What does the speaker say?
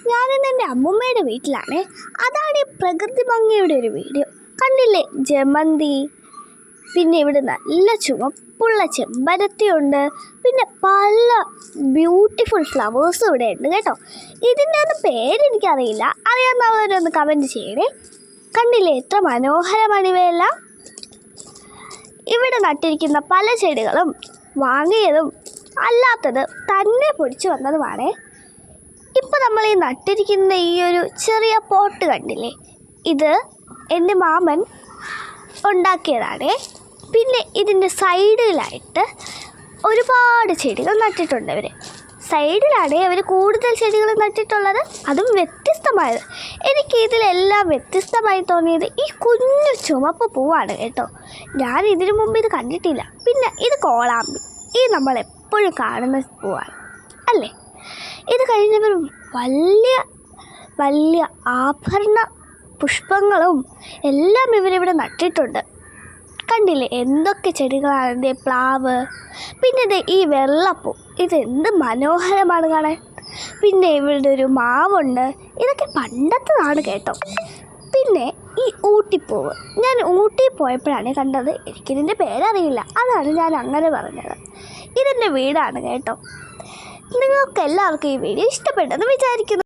ഞാനിന്ന് എൻ്റെ അമ്മൂമ്മയുടെ വീട്ടിലാണ്. അതാണ് ഈ പ്രകൃതി ഭംഗിയുടെ ഒരു വീഡിയോ. കണ്ടില്ലേ, ജമന്തി, പിന്നെ ഇവിടെ നല്ല ചുവപ്പുള്ള ചെമ്പരത്തിയുണ്ട്, പിന്നെ പല ബ്യൂട്ടിഫുൾ ഫ്ലവേഴ്സും ഇവിടെ ഉണ്ട് കേട്ടോ. ഇതിൻ്റെ ഒന്നും പേരെനിക്കറിയില്ല, അറിയാവുന്നവരൊന്ന് കമൻറ്റ് ചെയ്യണേ. കണ്ടില്ലേ എത്ര മനോഹരമാണ് ഇവയെല്ലാം. ഇവിടെ നട്ടിരിക്കുന്ന പല ചെടികളും വാങ്ങിയതും അല്ലാത്തത് തന്നെ പൊടിച്ചു വന്നതുമാണ്. ഇപ്പം നമ്മൾ ഈ നട്ടിരിക്കുന്ന ഈ ഒരു ചെറിയ പോട്ട് കണ്ടില്ലേ, ഇത് എൻ്റെ മാമൻ ഉണ്ടാക്കിയതാണ്. പിന്നെ ഇതിൻ്റെ സൈഡിലായിട്ട് ഒരുപാട് ചെടികൾ നട്ടിട്ടുണ്ട് ഇവർ. സൈഡിലാണ് അവർ കൂടുതൽ ചെടികൾ നട്ടിട്ടുള്ളത്, അതും വ്യത്യസ്തമായത്. എനിക്ക് ഇതിലെല്ലാം വ്യത്യസ്തമായി തോന്നിയത് ഈ കുഞ്ഞു ചുവപ്പ് പൂവാണ് കേട്ടോ. ഞാൻ ഇതിനു മുമ്പ് ഇത് കണ്ടിട്ടില്ല. പിന്നെ ഇത് കോളാമ്പി, ഇത് നമ്മളെപ്പോഴും കാണുന്ന പൂവാണ് അല്ലേ. ഇത് കഴിഞ്ഞവർ വലിയ വലിയ ആഭരണ പുഷ്പങ്ങളും എല്ലാം ഇവരിവിടെ നട്ടിട്ടുണ്ട്. കണ്ടില്ലേ എന്തൊക്കെ ചെടികളാണ്. പ്ലാവ്, പിന്നെ ഇത് ഈ വെള്ളപ്പൂ, ഇതെന്ത് മനോഹരമാണ് കാണാൻ. പിന്നെ ഇവിടെ ഒരു മാവുണ്ട്, ഇതൊക്കെ പണ്ടത്തതാണ് കേട്ടോ. പിന്നെ ഈ ഊട്ടിപ്പൂവ്, ഞാൻ ഊട്ടി പോയപ്പോഴാണ് കണ്ടത്. എനിക്കിതിൻ്റെ പേരറിയില്ല, അതാണ് ഞാൻ അങ്ങനെ പറഞ്ഞത്. ഇതെൻ്റെ വീടാണ് കേട്ടോ. നിങ്ങൾക്ക് എല്ലാവർക്കും ഈ വീഡിയോ ഇഷ്ടപ്പെട്ടെന്ന് വിചാരിക്കുന്നു.